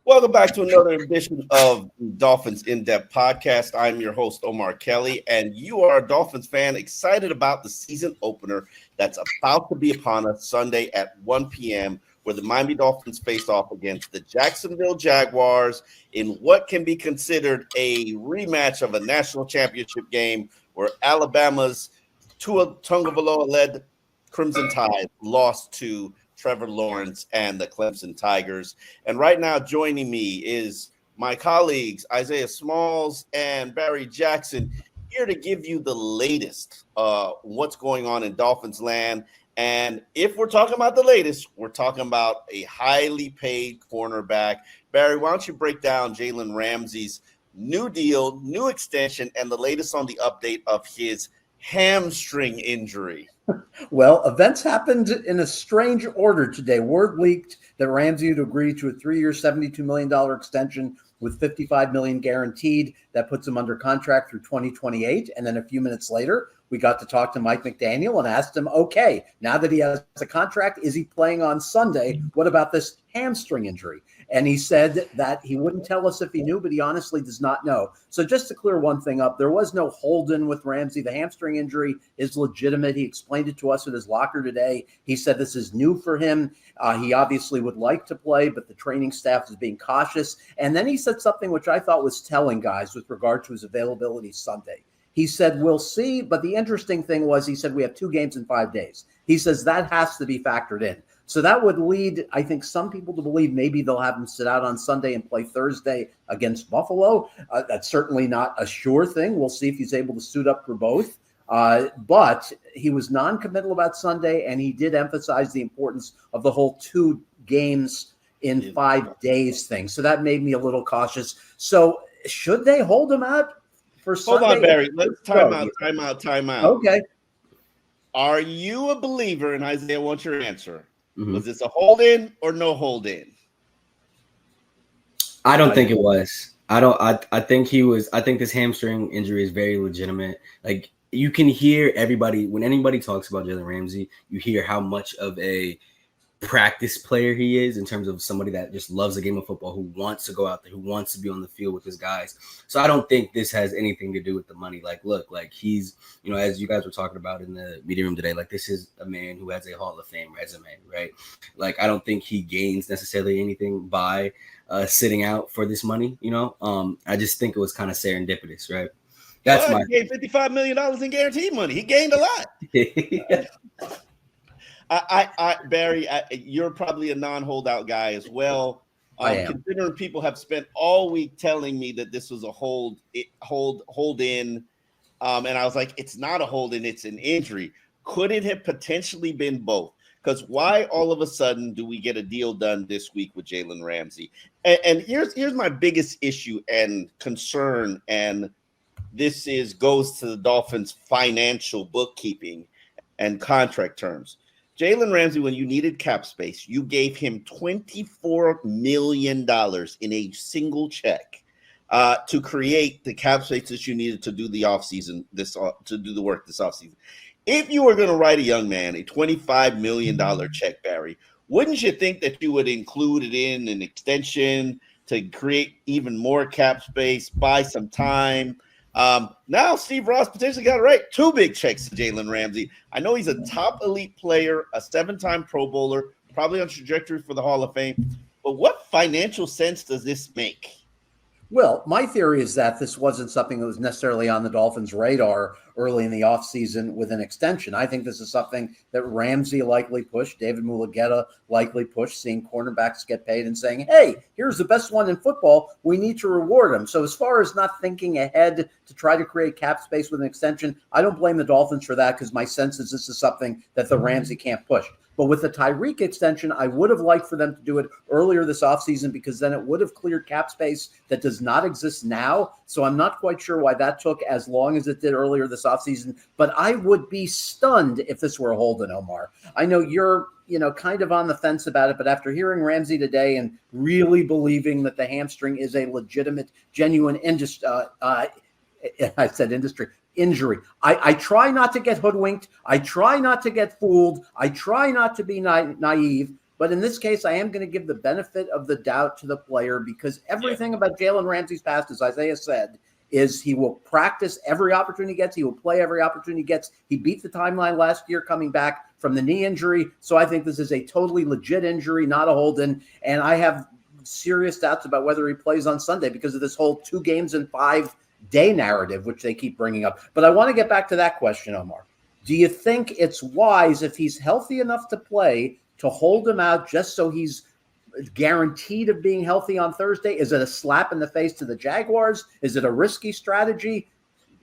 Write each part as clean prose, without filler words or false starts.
Welcome back to another edition of Dolphins In Depth podcast. I'm your host, Omar Kelly, and you are a Dolphins fan excited about the season opener that's about to be upon us Sunday at 1 p.m., where the Miami Dolphins face off against the Jacksonville Jaguars in what can be considered a rematch of a national championship game where Alabama's Tua Tagovailoa-led Crimson Tide lost to Trevor Lawrence and the Clemson Tigers. And right now joining me is my colleagues, Isaiah Smalls and Barry Jackson, here to give you the latest what's going on in Dolphins land. And if we're talking about the latest, we're talking about a highly paid cornerback. Barry, why don't you break down Jalen Ramsey's new deal, new extension, and the latest on the update of his hamstring injury? Well, events happened in a strange order today. Word leaked that Ramsey would agree to a 3-year, $72 million extension with $55 million guaranteed. That puts him under contract through 2028. And then a few minutes later, we got to talk to Mike McDaniel and asked him, okay, now that he has a contract, is he playing on Sunday? What about this hamstring injury? And he said that he wouldn't tell us if he knew, but he honestly does not know. So just to clear one thing up, there was no hold-in with Ramsey. The hamstring injury is legitimate. He explained it to us at his locker today. He said this is new for him. He obviously would like to play, but the training staff is being cautious. And then he said something which I thought was telling, guys, with regard to his availability Sunday. He said, we'll see. But the interesting thing was he said we have 2 games in 5 days. He says that has to be factored in. So that would lead, I think, some people to believe maybe they'll have him sit out on Sunday and play Thursday against Buffalo. That's certainly not a sure thing. We'll see if he's able to suit up for both. But he was non-committal about Sunday, and he did emphasize the importance of the whole 2 games in 5 days thing. So that made me a little cautious. So should they hold him out for Sunday? Hold on, Barry. Let's time out. Okay. Are you a believer, and Isaiah wants your answer, was this a hold-in or no hold-in? I don't think it was. I think he was. I think this hamstring injury is very legitimate. Like, you can hear everybody, when anybody talks about Jalen Ramsey, you hear how much of a practice player he is in terms of somebody that just loves the game of football, who wants to go out there, who wants to be on the field with his guys. So I don't think this has anything to do with the money. Like, look, like he's, as you guys were talking about in the media room today, like this is a man who has a Hall of Fame resume, right? Like, I don't think he gains necessarily anything by sitting out for this money, I just think it was kind of serendipitous, right? That's he gave $55 million in guaranteed money. He gained a lot. Barry, you're probably a non-holdout guy as well. Considering people have spent all week telling me that this was a hold in, and I was like, it's not a hold in, it's an injury. Could it have potentially been both? Because why all of a sudden do we get a deal done this week with Jalen Ramsey? And here's my biggest issue and concern, and this goes to the Dolphins' financial bookkeeping and contract terms. Jalen Ramsey, when you needed cap space, you gave him $24 million in a single check to create the cap space that you needed to do the offseason, to do the work this offseason. If you were going to write a young man a $25 million check, Barry, wouldn't you think that you would include it in an extension to create even more cap space, buy some time? Now Steve Ross potentially got to write 2 big checks to Jalen Ramsey. I know he's a top elite player, a 7-time Pro Bowler, probably on trajectory for the Hall of Fame. But what financial sense does this make? Well, my theory is that this wasn't something that was necessarily on the Dolphins' radar early in the offseason with an extension. I think this is something that Ramsey likely pushed, David Mulugeta likely pushed, seeing cornerbacks get paid and saying, hey, here's the best one in football. We need to reward him. So as far as not thinking ahead to try to create cap space with an extension, I don't blame the Dolphins for that, because my sense is this is something that the Ramsey can't push. But with the Tyreek extension, I would have liked for them to do it earlier this offseason, because then it would have cleared cap space that does not exist now. So I'm not quite sure why that took as long as it did earlier this offseason. But I would be stunned if this were a hold-in, Omar. I know you're kind of on the fence about it, but after hearing Ramsey today and really believing that the hamstring is a legitimate, genuine injury. I try not to get hoodwinked. I try not to get fooled. I try not to be naive. But in this case, I am going to give the benefit of the doubt to the player because everything about Jalen Ramsey's past, as Isaiah said, is he will practice every opportunity he gets. He will play every opportunity he gets. He beat the timeline last year coming back from the knee injury. So I think this is a totally legit injury, not a hold-in. And I have serious doubts about whether he plays on Sunday because of this whole 2 games in 5 day narrative, which they keep bringing up. But I want to get back to that question, Omar. Do you think it's wise if he's healthy enough to play to hold him out just so he's guaranteed of being healthy on Thursday? Is it a slap in the face to the Jaguars? Is it a risky strategy?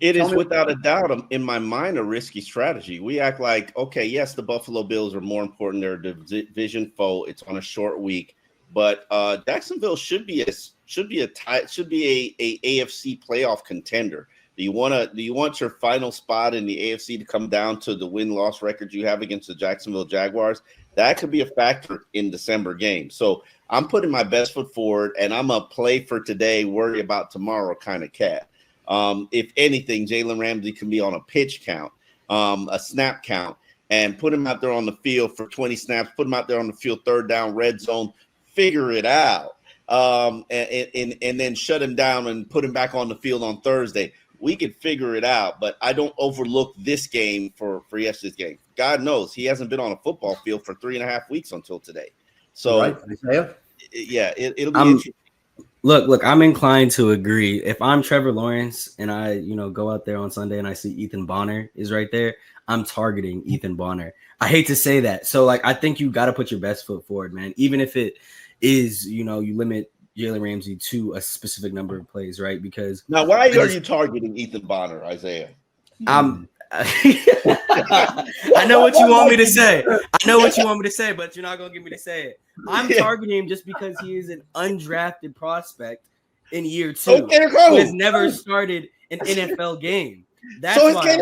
It is without a doubt, in my mind, a risky strategy. We act like, okay, yes, the Buffalo Bills are more important. They're a division foe. It's on a short week, but Jacksonville should be a AFC playoff contender. Do you want your final spot in the AFC to come down to the win-loss record you have against the Jacksonville Jaguars? That could be a factor in December games. So I'm putting my best foot forward, and I'm a play for today, worry about tomorrow kind of cat. If anything, Jalen Ramsey can be on a pitch count, a snap count, and put him out there on the field for 20 snaps, put him out there on the field, 3rd down, red zone, figure it out, and then shut him down and put him back on the field on Thursday. We could figure it out, but I don't overlook this game for yesterday's game. God knows he hasn't been on a football field for 3.5 weeks until today. So, right. Yeah, it'll be interesting. Look, I'm inclined to agree. If I'm Trevor Lawrence and I, go out there on Sunday and I see Ethan Bonner is right there, I'm targeting Ethan Bonner. I hate to say that. So, I think you got to put your best foot forward, man. Even if it is, you limit Jalen Ramsey to a specific number of plays, right? Because now, why are you targeting Ethan Bonner, Isaiah? I know what you want me to say. But you're not gonna get me to say it. I'm targeting him just because he is an undrafted prospect in year 2 who has never started an NFL game. That's so why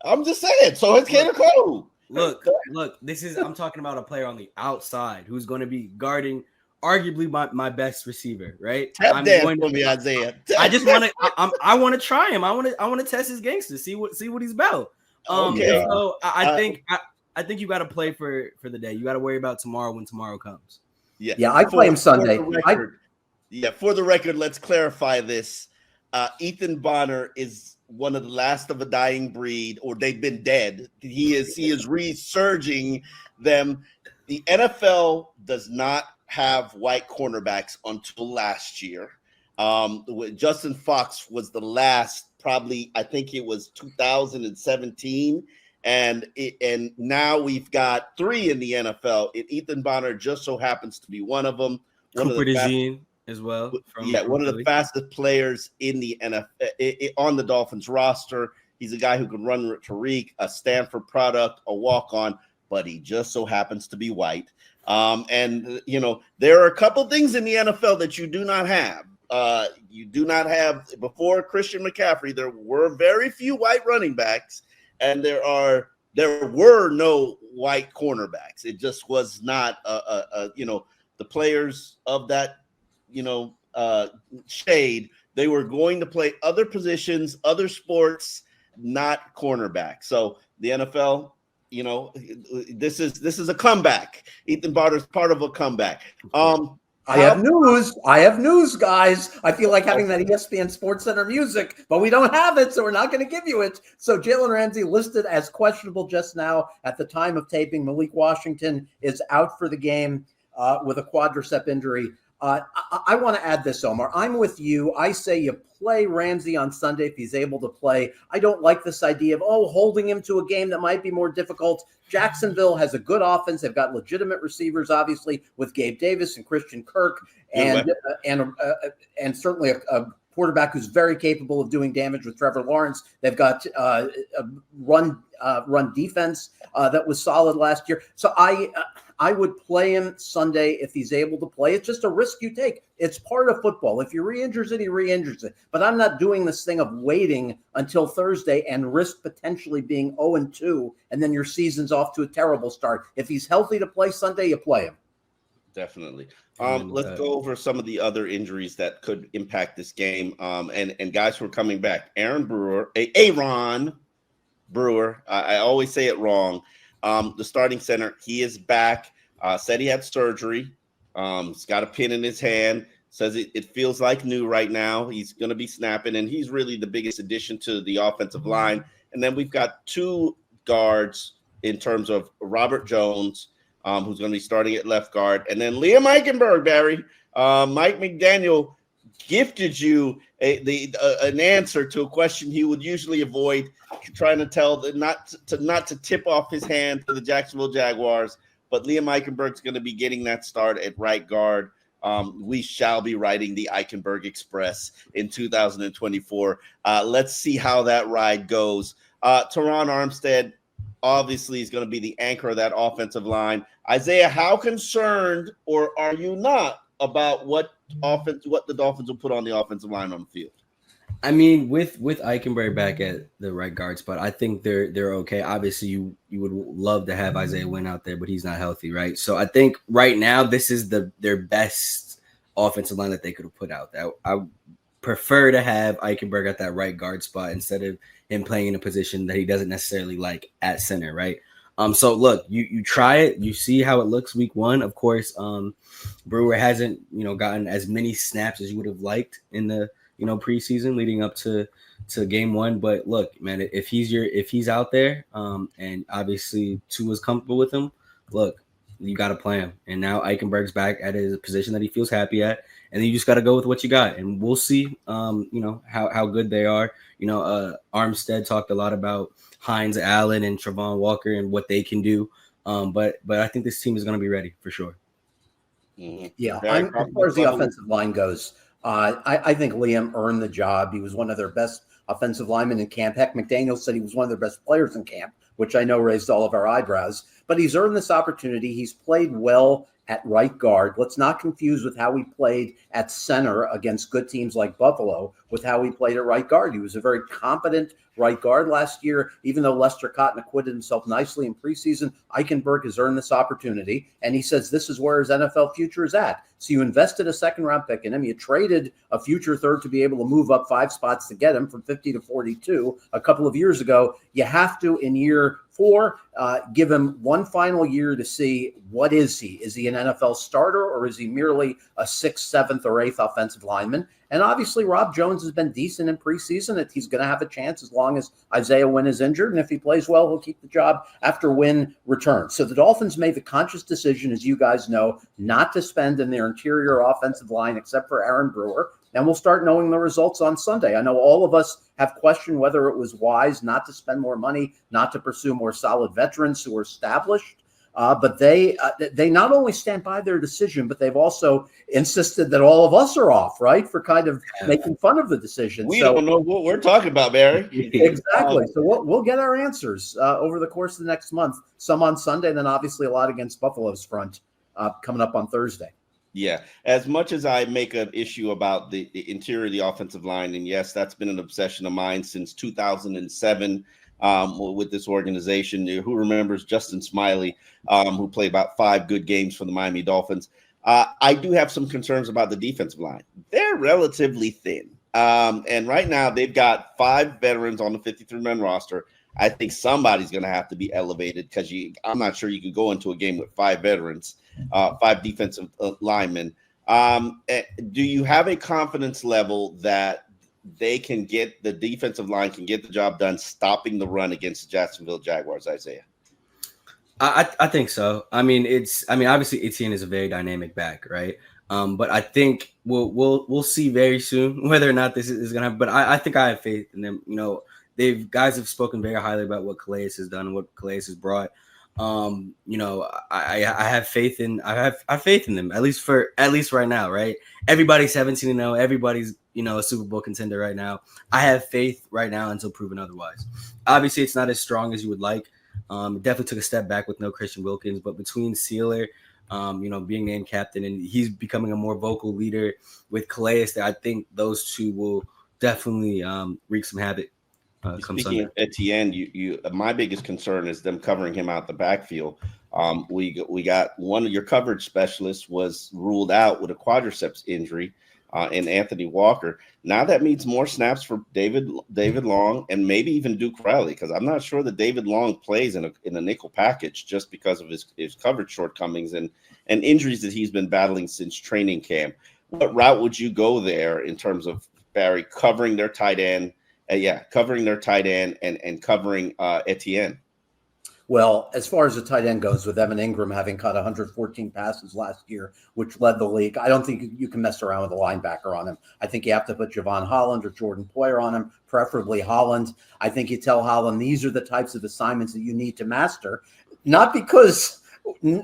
I'm just saying. So it's Kader Cole. Look. I'm talking about a player on the outside who's going to be guarding arguably my best receiver, right? Tap dance for me, Isaiah. I just want to. I want to try him. I want to test his gangster. See what he's about. So I think you got to play for the day. You got to worry about tomorrow when tomorrow comes. Yeah. I play him Sunday. For the record, let's clarify this. Ethan Bonner is one of the last of a dying breed, or they've been dead. He is resurging them. The NFL does not have white cornerbacks until last year. Justin Fox was the last, probably, I think it was 2017. And now we've got 3 in the NFL. Ethan Bonner just so happens to be one of them. Cooper DeJean as well. One of the fastest players in the NFL on the Dolphins roster. He's a guy who can run Tariq, a Stanford product, a walk-on, but he just so happens to be white. And there are a couple things in the NFL that you do not have. You do not have, before Christian McCaffrey, there were very few white running backs, and there were no white cornerbacks. It just was not the players of that shade. They were going to play other positions, other sports, not cornerback. So the NFL, this is a comeback. Ethan Bonner's part of a comeback. I have news, guys. I feel like having that ESPN Sports Center music, but we don't have it, so we're not going to give you it. So Jalen Ramsey listed as questionable just now at the time of taping. Malik Washington is out for the game with a quadricep injury. I want to add this, Omar. I'm with you. I say you play Ramsey on Sunday if he's able to play. I don't like this idea of, holding him to a game that might be more difficult. Jacksonville has a good offense. They've got legitimate receivers, obviously, with Gabe Davis and Christian Kirk, and certainly a quarterback who's very capable of doing damage with Trevor Lawrence. They've got a run defense that was solid last year. So I would play him Sunday if he's able to play. It's just a risk you take. It's part of football. If he re-injures it, he re-injures it. But I'm not doing this thing of waiting until Thursday and risk potentially being 0-2, and then your season's off to a terrible start. If he's healthy to play Sunday, you play him. Definitely. Let's go over some of the other injuries that could impact this game. And guys who are coming back. Aaron Brewer. I always say it wrong. The starting center, he is back. Said he had surgery. He's got a pin in his hand. Says it feels like new right now. He's going to be snapping, and he's really the biggest addition to the offensive line. And then we've got two guards in terms of Robert Jones, who's going to be starting at left guard, and then Liam Eichenberg, Barry. Mike McDaniel gifted you an answer to a question he would usually avoid, trying to tell not to tip off his hand to the Jacksonville Jaguars. But Liam Eichenberg's going to be getting that start at right guard. We shall be riding the Eichenberg Express in 2024. Let's see how that ride goes. Teron Armstead obviously is going to be the anchor of that offensive line. Isaiah, how concerned or are you not about what the Dolphins will put on the offensive line on the field? I mean, with Eichenberg back at the right guard spot, I think they're okay. Obviously, you would love to have Isaiah Wynn out there, but he's not healthy, right? So I think right now this is their best offensive line that they could have put out. I prefer to have Eichenberg at that right guard spot instead of him playing in a position that he doesn't necessarily like at center, right? So look, you try it, you see how it looks week one. Of course, Brewer hasn't gotten as many snaps as you would have liked in the preseason leading up to game one. But look, man, if he's out there, and obviously Tua's comfortable with him, look, you got to play him. And now Eichenberg's back at his position that he feels happy at, and then you just got to go with what you got. And we'll see, how good they are. Armstead talked a lot about Hines Allen and Travon Walker and what they can do. But I think this team is going to be ready for sure. Yeah, as far as the offensive line goes, I think Liam earned the job. He was one of their best offensive linemen in camp. Heck, McDaniel said he was one of their best players in camp, which I know raised all of our eyebrows. But he's earned this opportunity. He's played well at right guard. Let's not confuse with how he played at center against good teams like Buffalo with how he played at right guard. He was a very competent right guard last year. Even though Lester Cotton acquitted himself nicely in preseason, Eichenberg has earned this opportunity, and he says this is where his NFL future is at. So you invested a second-round pick in him. You traded a future third to be able to move up 5 spots to get him from 50 to 42 a couple of years ago. You have to, in year 4, give him one final year to see what is he. Is he an NFL starter, or is he merely a 6th, 7th, or 8th offensive lineman? And obviously, Rob Jones has been decent in preseason. That he's going to have a chance as long as Isaiah Wynn is injured. And if he plays well, he'll keep the job after Wynn returns. So the Dolphins made the conscious decision, as you guys know, not to spend in their interior offensive line except for Aaron Brewer. And we'll start knowing the results on Sunday. I know all of us have questioned whether it was wise not to spend more money, not to pursue more solid veterans who are established. But they not only stand by their decision, but they've also insisted that all of us are off, right, for kind of making fun of the decision. We don't know what we're talking about, Barry. Exactly. So we'll get our answers over the course of the next month, some on Sunday, and then obviously a lot against Buffalo's front coming up on Thursday. Yeah, as much as I make an issue about the interior of the offensive line, and yes, that's been an obsession of mine since 2007 with this organization. Who remembers Justin Smiley, who played about 5 good games for the Miami Dolphins? I do have some concerns about the defensive line. They're relatively thin. And right now they've got 5 veterans on the 53-man roster. I think somebody's going to have to be elevated because I'm not sure you could go into a game with 5 veterans, 5 defensive linemen. Do you have a confidence level that the defensive line can get the job done stopping the run against the Jacksonville Jaguars, Isaiah? I think so. I mean, obviously Etienne is a very dynamic back, right? But I think we'll see very soon whether or not this is going to happen. But I think I have faith in them. Guys have spoken very highly about what Calais has done and what Calais has brought. I have faith in them at least right now, right? Everybody's 17-0. Everybody's a Super Bowl contender right now. I have faith right now until proven otherwise. Obviously, it's not as strong as you would like. Definitely took a step back with no Christian Wilkins, but between Sealer, being named captain, and he's becoming a more vocal leader with Calais, I think those two will definitely wreak some havoc. Speaking of Etienne, my biggest concern is them covering him out the backfield. We got one of your coverage specialists was ruled out with a quadriceps injury. and Anthony Walker. Now that means more snaps for David Long and maybe even Duke Riley, because I'm not sure that David Long plays in a nickel package just because of his coverage shortcomings and injuries that he's been battling since training camp. What route would you go there in terms of Barry covering their tight end? Covering their tight end and covering Etienne. Well, as far as the tight end goes, with Evan Ingram having caught 114 passes last year, which led the league, I don't think you can mess around with a linebacker on him. I think you have to put Javon Holland or Jordan Poyer on him, preferably Holland. I think you tell Holland these are the types of assignments that you need to master, not because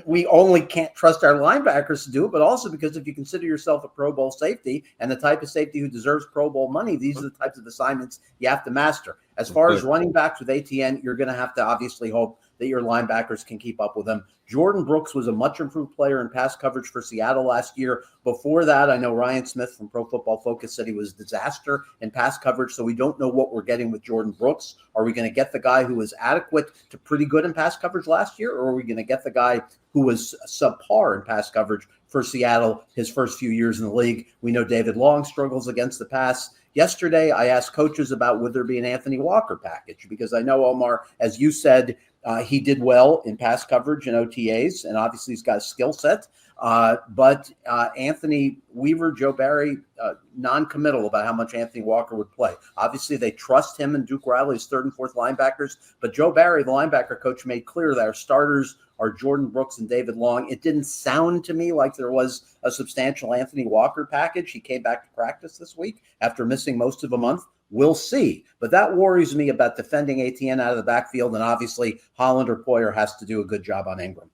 we only can't trust our linebackers to do it, but also because if you consider yourself a Pro Bowl safety and the type of safety who deserves Pro Bowl money, these are the types of assignments you have to master. As far as running backs with ATN, you're going to have to obviously hope that your linebackers can keep up with them. Jordan Brooks was a much improved player in pass coverage for Seattle last year. Before that, I know Ryan Smith from Pro Football Focus said he was a disaster in pass coverage, so we don't know what we're getting with Jordan Brooks. Are we going to get the guy who was adequate to pretty good in pass coverage last year, or are we going to get the guy who was subpar in pass coverage for Seattle his first few years in the league? We know David Long struggles against the pass. Yesterday, I asked coaches about would there be an Anthony Walker package, because I know, Omar, as you said, he did well in pass coverage and OTAs, and obviously he's got a skill set. But Anthony Weaver, Joe Barry, non-committal about how much Anthony Walker would play. Obviously, they trust him and Duke Riley as third and fourth linebackers. But Joe Barry, the linebacker coach, made clear that our starters are Jordan Brooks and David Long. It didn't sound to me like there was a substantial Anthony Walker package. He came back to practice this week after missing most of a month. We'll see. But that worries me about defending ATN out of the backfield. And obviously, Holland or Poyer has to do a good job on Ingram.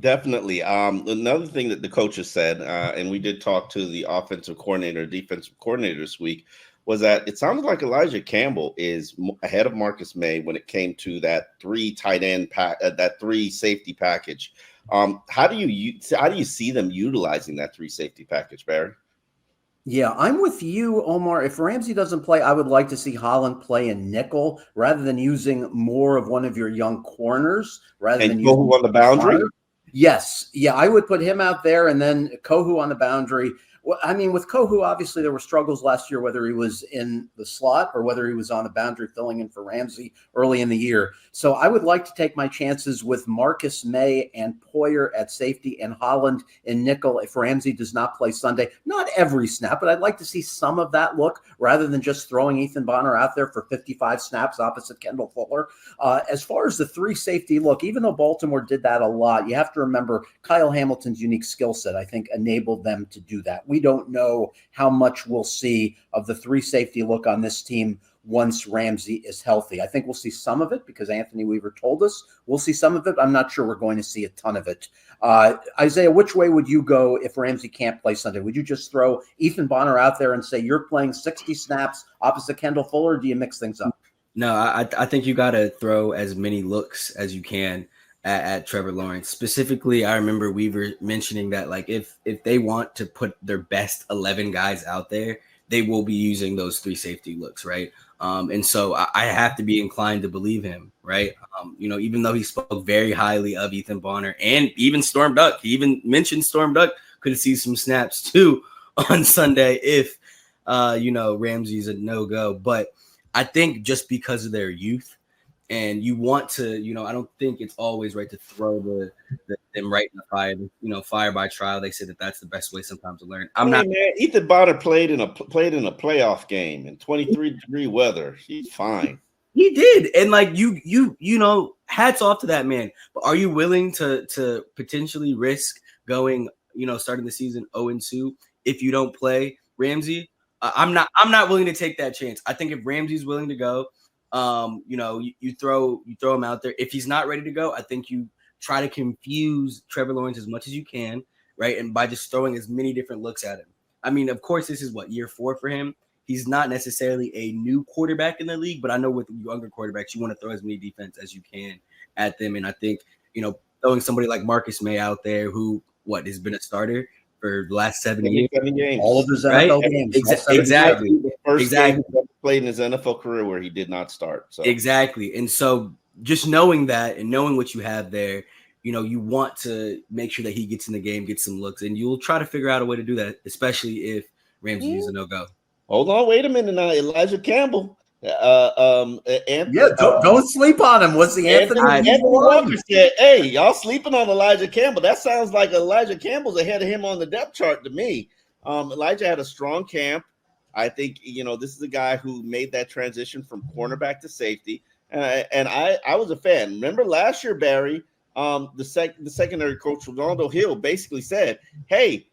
Definitely. Another thing that the coaches said, and we did talk to the offensive coordinator, defensive coordinator this week, was that it sounded like Elijah Campbell is ahead of Marcus May when it came to that three tight end that three safety package. How do you see them utilizing that three safety package, Barry? Yeah, I'm with you, Omar. If Ramsey doesn't play, I would like to see Holland play in nickel rather than using more of one of your young corners rather than using Kohu on the boundary. Connor. Yes. Yeah, I would put him out there and then Kohu on the boundary. Well, I mean, with Kohu, obviously there were struggles last year, whether he was in the slot or whether he was on the boundary filling in for Ramsey early in the year. So I would like to take my chances with Marcus May and Poyer at safety and Holland in nickel if Ramsey does not play Sunday. Not every snap, but I'd like to see some of that look rather than just throwing Ethan Bonner out there for 55 snaps opposite Kendall Fuller. As far as the three safety look, even though Baltimore did that a lot, you have to remember Kyle Hamilton's unique skill set, I think, enabled them to do that. We don't know how much we'll see of the three safety look on this team once Ramsey is healthy. I think we'll see some of it because Anthony Weaver told us we'll see some of it. I'm not sure we're going to see a ton of it. Isaiah, which way would you go if Ramsey can't play Sunday? Would you just throw Ethan Bonner out there and say you're playing 60 snaps opposite Kendall Fuller, or do you mix things up? No, I think you got to throw as many looks as you can at Trevor Lawrence. Specifically, I remember Weaver mentioning that like if they want to put their best 11 guys out there, they will be using those three safety looks, right? And so I have to be inclined to believe him, right? Even though he spoke very highly of Ethan Bonner and even Storm Duck, he even mentioned Storm Duck could see some snaps too on Sunday if, Ramsey's a no-go. But I think just because of their youth, and you want to, I don't think it's always right to throw them right in the fire. Fire by trial. They say that that's the best way sometimes to learn. Man, Ethan Bonner played in a playoff game in 23-degree weather. He's fine. He did, and like you hats off to that man. But are you willing to potentially risk going, starting the season 0-2 if you don't play Ramsey? I'm not willing to take that chance. I think if Ramsey's willing to go, you throw him out there. If he's not ready to go, I think you try to confuse Trevor Lawrence as much as you can, right? And by just throwing as many different looks at him. I mean, of course, this is year 4 for him. He's not necessarily a new quarterback in the league, but I know with younger quarterbacks, you want to throw as many defense as you can at them. And I think, throwing somebody like Marcus May out there who has been a starter for the last 7 years. All of his NFL games. Exactly. The first game he played in his NFL career where he did not start. So. Exactly. And so just knowing that and knowing what you have there, you want to make sure that he gets in the game, gets some looks, and you'll try to figure out a way to do that, especially if Ramsey is a no-go. Hold on, wait a minute now. Elijah Campbell. Don't sleep on him. Was the Anthony Walker said, "Hey, y'all sleeping on Elijah Campbell? That sounds like Elijah Campbell's ahead of him on the depth chart to me." Elijah had a strong camp. I think this is a guy who made that transition from cornerback to safety, and I was a fan. Remember last year, Barry, the secondary coach Ronaldo Hill basically said, "Hey,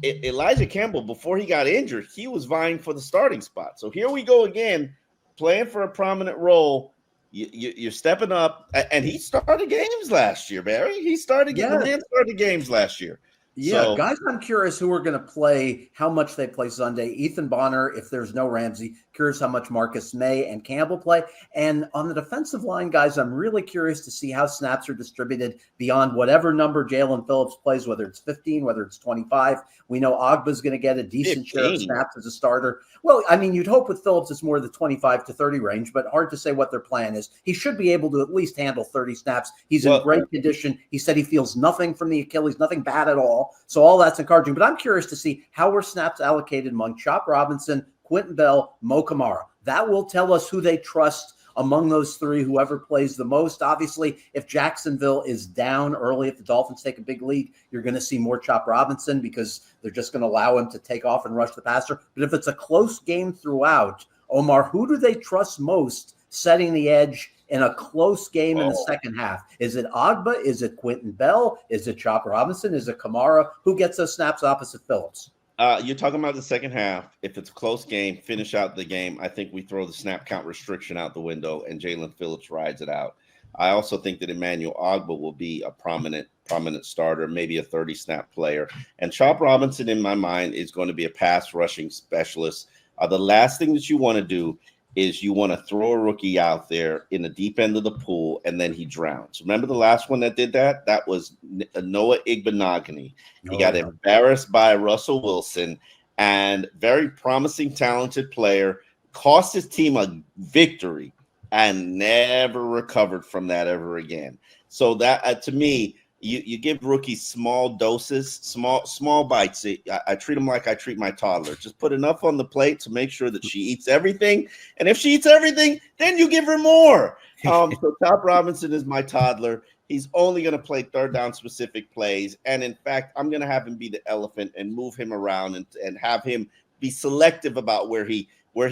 Elijah Campbell, before he got injured, he was vying for the starting spot. So here we go again, playing for a prominent role. You're stepping up." And he started games last year, Barry. He started games last year. Yeah, so, guys, I'm curious who are going to play, how much they play Sunday. Ethan Bonner, if there's no Ramsey, curious how much Marcus May and Campbell play. And on the defensive line, guys, I'm really curious to see how snaps are distributed beyond whatever number Jalen Phillips plays, whether it's 15, whether it's 25. We know Ogba's going to get a decent share of snaps as a starter. Well, I mean, you'd hope with Phillips it's more the 25 to 30 range, but hard to say what their plan is. He should be able to at least handle 30 snaps. He's in great condition. He said he feels nothing from the Achilles, nothing bad at all. So all that's encouraging. But I'm curious to see how were snaps allocated among Chop Robinson, Quentin Bell, Mo Kamara. That will tell us who they trust among those three, whoever plays the most. Obviously, if Jacksonville is down early, if the Dolphins take a big lead, you're going to see more Chop Robinson because they're just going to allow him to take off and rush the passer. But if it's a close game throughout, Omar, who do they trust most setting the edge in a close game in the second half? Is it Ogba? Is it Quentin Bell? Is it Chop Robinson? Is it Kamara? Who gets those snaps opposite Phillips? You're talking about the second half. If it's a close game, finish out the game. I think we throw the snap count restriction out the window and Jalen Phillips rides it out. I also think that Emmanuel Ogba will be a prominent starter, maybe a 30-snap player. And Chop Robinson, in my mind, is going to be a pass rushing specialist. The last thing that you want to do is you want to throw a rookie out there in the deep end of the pool and then he drowns. Remember the last one that did that? That was Noah Igbenogany. He got embarrassed by Russell Wilson, and very promising, talented player, cost his team a victory and never recovered from that ever again. So that, to me, you give rookies small doses, small bites. I treat them like I treat my toddler. Just put enough on the plate to make sure that she eats everything. And if she eats everything, then you give her more. So Chop Robinson is my toddler. He's only going to play third down specific plays. And in fact, I'm going to have him be the elephant and move him around and have him be selective about where he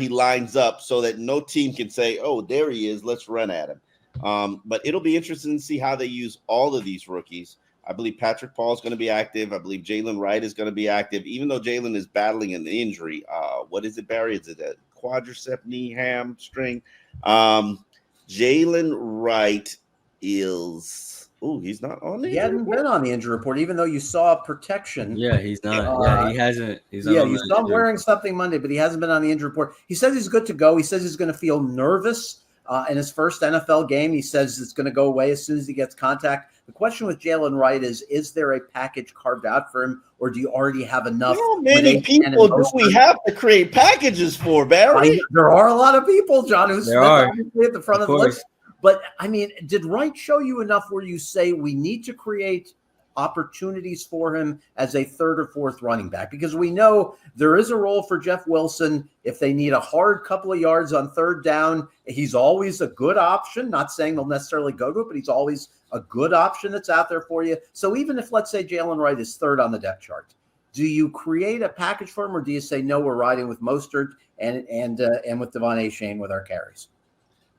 lines up so that no team can say, "Oh, there he is, let's run at him." But it'll be interesting to see how they use all of these rookies. I believe Patrick Paul is going to be active. I believe Jalen Wright is going to be active, even though Jalen is battling an injury. What is it, Barry? Is it a quadricep knee hamstring? Jalen Wright is he's not on the He hasn't been on the injury report, even though you saw protection. Yeah, he's not. He hasn't. You saw him wearing something Monday, but he hasn't been on the injury report. He says he's good to go. He says he's going to feel nervous in his first NFL game. He says it's going to go away as soon as he gets contact. The question with Jalen Wright is there a package carved out for him, or do you already have enough? How many people do we have to create packages for, Barry? There are a lot of people, John, who's at the front of the list. But, I mean, did Wright show you enough where you say we need to create opportunities for him as a third or fourth running back? Because we know there is a role for Jeff Wilson. If they need a hard couple of yards on third down, he's always a good option. Not saying they'll necessarily go to it, but he's always a good option that's out there for you. So even if, let's say, Jalen Wright is third on the depth chart, do you create a package for him, or do you say, no, we're riding with Mostert and with Devon Achane with our carries?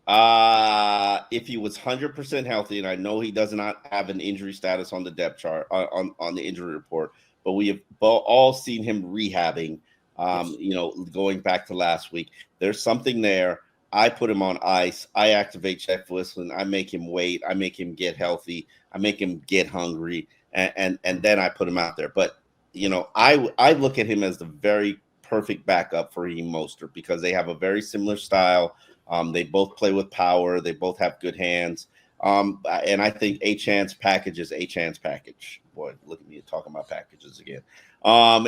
If he was 100% healthy, and I know he does not have an injury status on the depth chart on the injury report, but we have all seen him rehabbing. Going back to last week, there's something there. I put him on ice. I activate Jeff Wilson. I make him wait. I make him get healthy. I make him get hungry, and then I put him out there. But I look at him as the very perfect backup for Raheem Mostert because they have a very similar style. They both play with power. They both have good hands. And I think Achane's package is Achane's package. Boy, look at me talking about packages again. But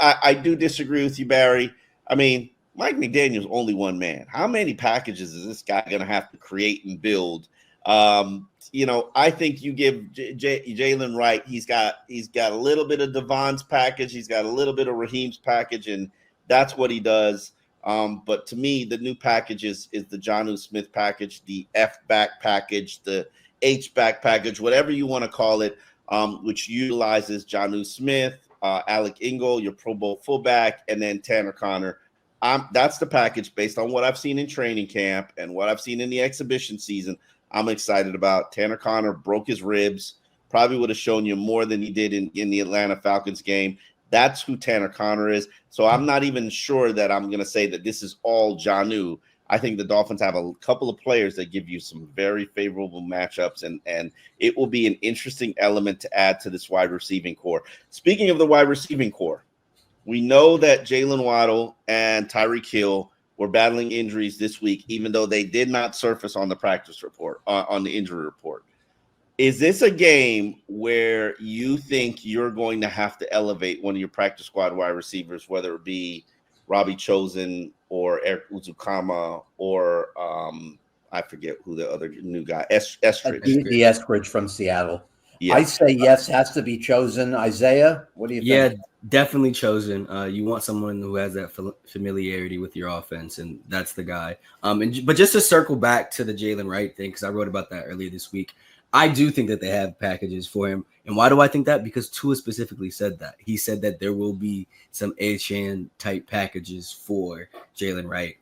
I do disagree with you, Barry. I mean, Mike McDaniel's only one man. How many packages is this guy going to have to create and build to I think you give Jalen Wright. He's got a little bit of Devon's package. He's got a little bit of Raheem's package, and that's what he does. But to me, the new package is the Jonnu Smith package, the F back package, the H back package, whatever you want to call it, which utilizes Jonnu Smith, Alec Ingold, your Pro Bowl fullback, and then Tanner Conner. That's the package based on what I've seen in training camp and what I've seen in the exhibition season. I'm excited about. Tanner Conner broke his ribs, probably would have shown you more than he did in the Atlanta Falcons game. That's who Tanner Conner is. So I'm not even sure that I'm going to say that this is all Jonnu. I think the Dolphins have a couple of players that give you some very favorable matchups, and it will be an interesting element to add to this wide receiving core. Speaking of the wide receiving core, we know that Jalen Waddle and Tyreek Hill were battling injuries this week, even though they did not surface on the practice report, on the injury report. Is this a game where you think you're going to have to elevate one of your practice squad wide receivers, whether it be Robbie Chosen or Eric Uzukama or I forget who the other new guy, Estridge. The Estridge from Seattle. Yeah. I say yes, has to be Chosen. Isaiah, what do you think? Yeah, definitely Chosen. You want someone who has that familiarity with your offense, and that's the guy. But just to circle back to the Jalen Wright thing, because I wrote about that earlier this week, I do think that they have packages for him. And why do I think that? Because Tua specifically said that. He said that there will be some Achane type packages for Jalen Wright.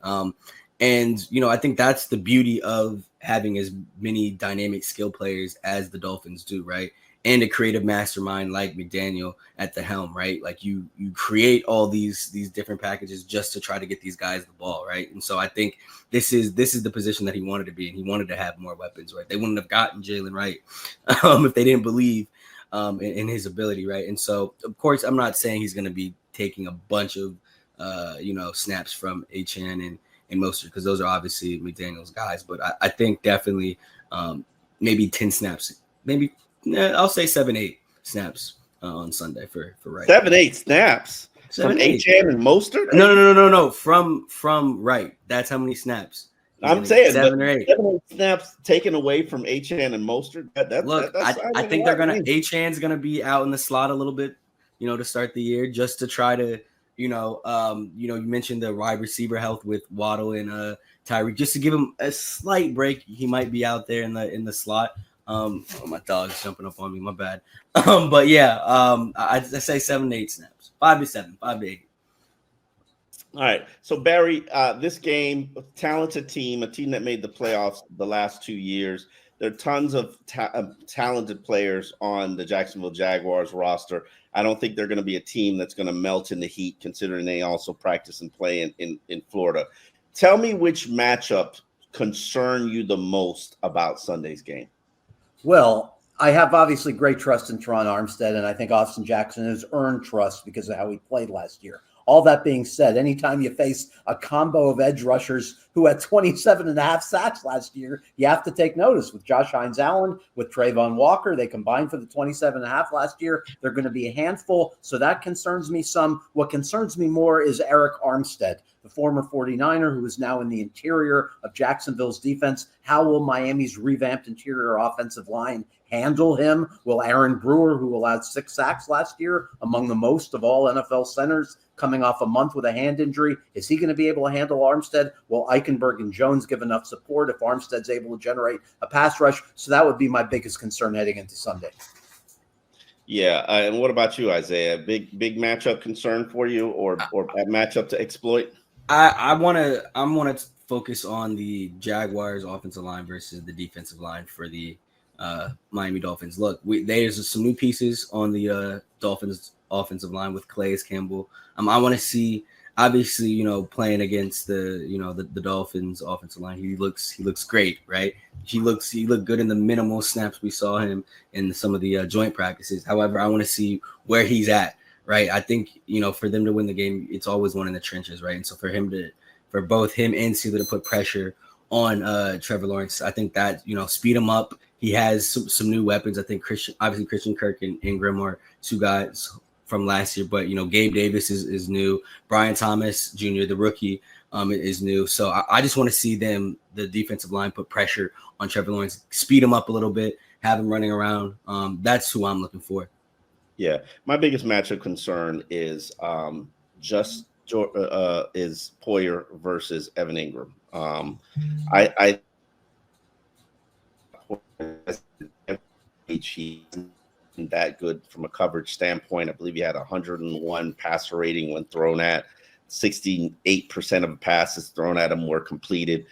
And, I think that's the beauty of having as many dynamic skill players as the Dolphins do, right? And a creative mastermind like McDaniel at the helm, right? Like you create all these different packages just to try to get these guys the ball, right? And so I think this is the position that he wanted to be, and he wanted to have more weapons, right? They wouldn't have gotten Jalen Wright if they didn't believe in his ability, right? And so, of course, I'm not saying he's going to be taking a bunch of snaps from Achane and Mostert, because those are obviously McDaniel's guys. But I think definitely maybe 10 snaps, maybe. I'll say 7-8 snaps on Sunday for Wright. 7-8 snaps from Achane and Mostert? No. From Wright. That's how many snaps. I'm saying 7 or 8. 7 or 8 snaps taken away from Achane and Mostert. I think they're gonna. Achane's gonna be out in the slot a little bit, to start the year, just to try to, you mentioned the wide receiver health with Waddle and Tyreek, just to give him a slight break. He might be out there in the slot. My dog's jumping up on me. My bad. But yeah, I say 7 to 8 snaps, 5 to 7, 5 to 8. All right. So Barry, this game, a talented team, a team that made the playoffs the last 2 years. There are tons of talented players on the Jacksonville Jaguars roster. I don't think they're going to be a team that's going to melt in the heat, considering they also practice and play in Florida. Tell me which matchup concern you the most about Sunday's game. Well, I have obviously great trust in Teron Armstead, and I think Austin Jackson has earned trust because of how he played last year. All that being said, anytime you face a combo of edge rushers who had 27.5 sacks last year, you have to take notice. With Josh Hines-Allen, with Trayvon Walker, they combined for the 27.5 last year. They're going to be a handful, so that concerns me some. What concerns me more is Eric Armstead, the former 49er who is now in the interior of Jacksonville's defense. How will Miami's revamped interior offensive line handle him? Will Aaron Brewer, who allowed 6 sacks last year, among the most of all NFL centers, coming off a month with a hand injury, is he going to be able to handle Armstead? Will Eichenberg and Jones give enough support if Armstead's able to generate a pass rush? So that would be my biggest concern heading into Sunday. Yeah, and what about you, Isaiah? Big matchup concern for you, or a matchup to exploit? I want to focus on the Jaguars offensive line versus the defensive line for the Miami Dolphins. Look, there's some new pieces on the Dolphins offensive line with Calais Campbell. I want to see, obviously, playing against the Dolphins offensive line. He looks great, right? He looked good in the minimal snaps we saw him in some of the joint practices. However, I want to see where he's at, right? I think, for them to win the game, it's always one in the trenches, right? And so for both him and Sealer to put pressure on Trevor Lawrence, I think that, speed him up. He has some new weapons. I think Christian Kirk and Ingram are 2 guys from last year, but Gabe Davis is new. Brian Thomas Jr., the rookie, is new. So I just want to see the defensive line, put pressure on Trevor Lawrence, speed him up a little bit, have him running around. That's who I'm looking for. Yeah, my biggest matchup concern is is Poyer versus Evan Ingram. I he's that good from a coverage standpoint. I believe he had 101 passer rating when thrown at. 68% of passes thrown at him were completed.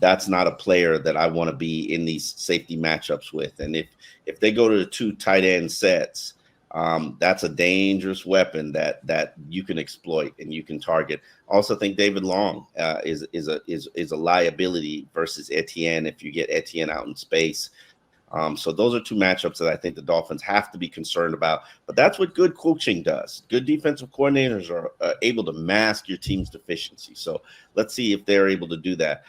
That's not a player that I want to be in these safety matchups with. And if they go to the 2 tight end sets, that's a dangerous weapon that you can exploit and you can target. Also think David Long is a liability versus Etienne if you get Etienne out in space. So those are 2 matchups that I think the Dolphins have to be concerned about. But that's what good coaching does. Good defensive coordinators are able to mask your team's deficiency. So let's see if they're able to do that.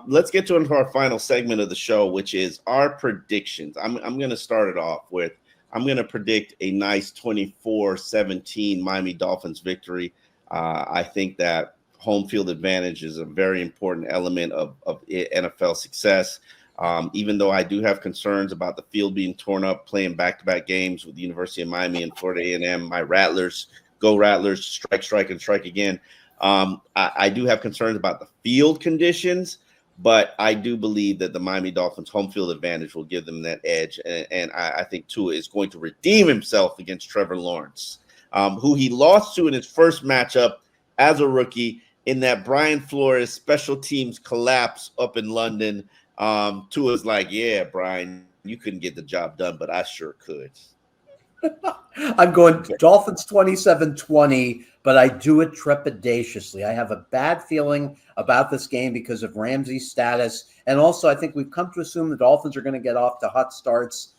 Let's get into our final segment of the show, which is our predictions. I'm going to start it off with, I'm going to predict a nice 24-17 Miami Dolphins victory. I think that home field advantage is a very important element of NFL success. Even though I do have concerns about the field being torn up, playing back-to-back games with the University of Miami and Florida A&M, my Rattlers, go Rattlers, strike, and strike again. I do have concerns about the field conditions, but I do believe that the Miami Dolphins home field advantage will give them that edge. And I think Tua is going to redeem himself against Trevor Lawrence, who he lost to in his first matchup as a rookie in that Brian Flores special teams collapse up in London. Tua's like, yeah, Brian, you couldn't get the job done, but I sure could. I'm going Dolphins 27-20, but I do it trepidatiously. I have a bad feeling about this game because of Ramsey's status. And also, I think we've come to assume the Dolphins are going to get off to hot starts.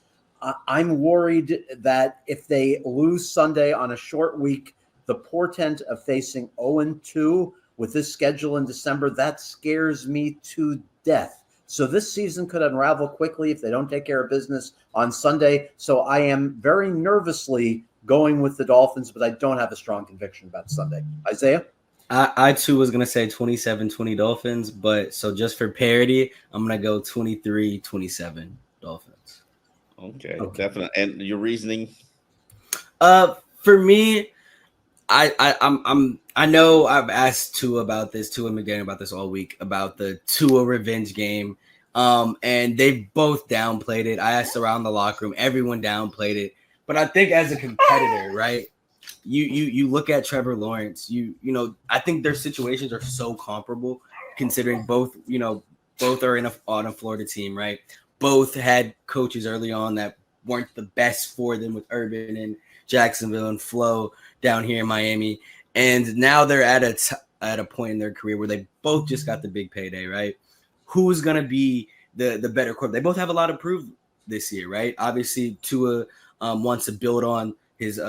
I'm worried that if they lose Sunday on a short week, the portent of facing 0-2 with this schedule in December, that scares me to death. So this season could unravel quickly if they don't take care of business on Sunday. So I am very nervously going with the Dolphins, but I don't have a strong conviction about Sunday. Isaiah? I too was going to say 27-20 Dolphins, but so just for parity, I'm going to go 23-27 Dolphins. Okay, definitely. And your reasoning? For me, I know I've asked Tua and McDaniel about this all week about the Tua revenge game. And they both downplayed it. I asked around the locker room, everyone downplayed it. But I think as a competitor, right, you look at Trevor Lawrence, you know, I think their situations are so comparable considering both are on a Florida team, right? Both had coaches early on that weren't the best for them with Urban and Jacksonville and Flo down here in Miami. And now they're at a point in their career where they both just got the big payday, right? Who's going to be the better quarterback? They both have a lot to prove this year, right? Obviously, Tua wants to build on his,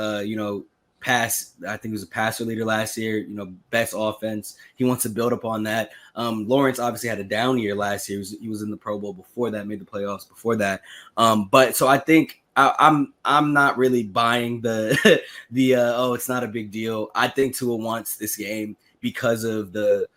pass. I think he was a passer leader last year, best offense. He wants to build upon that. Lawrence obviously had a down year last year. He was in the Pro Bowl before that, made the playoffs before that. But so I think I'm not really buying the it's not a big deal. I think Tua wants this game because of the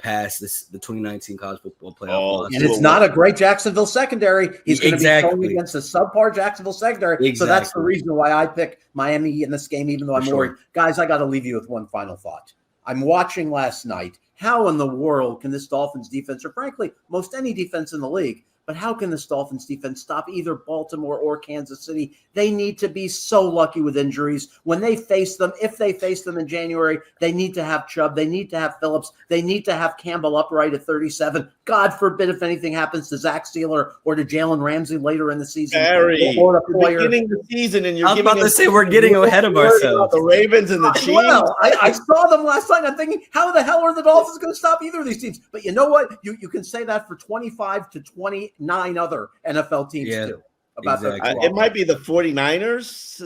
past, the 2019 college football playoff loss. And it's not a great Jacksonville secondary. He's going to be going against a subpar Jacksonville secondary. Exactly. So that's the reason why I pick Miami in this game, even though I'm worried. Guys, I got to leave you with one final thought. I'm watching last night. How in the world can this Dolphins defense, or frankly, most any defense in the league, but how can this Dolphins defense stop either Baltimore or Kansas City? They need to be so lucky with injuries. When they face them, if they face them in January, they need to have Chubb. They need to have Phillips. They need to have Campbell upright at 37. God forbid if anything happens to Zach Steeler or to Jalen Ramsey later in the season. Barry, or beginning the season, and I'm about to say we're getting ahead of ourselves. The Ravens and the Chiefs. Well, I saw them last night. I'm thinking, how the hell are the Dolphins going to stop either of these teams? But you know what? You can say that for 25 to 29 other NFL teams too. It might be the 49ers.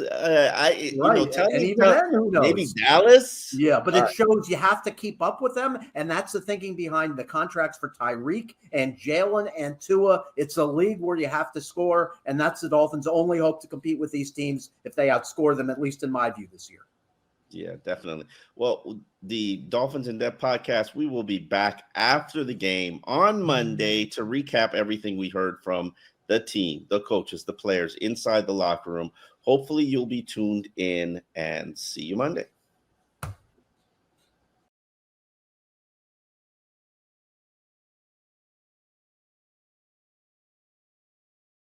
Who knows? Maybe Dallas. Yeah, but it shows you have to keep up with them, and that's the thinking behind the contracts for Tyreek and Jalen and Tua. It's a league where you have to score, and that's the Dolphins' only hope to compete with these teams if they outscore them, at least in my view this year. Yeah, definitely. Well, the Dolphins In Depth podcast, we will be back after the game on Monday to recap everything we heard from the team, the coaches, the players inside the locker room. Hopefully you'll be tuned in, and see you Monday.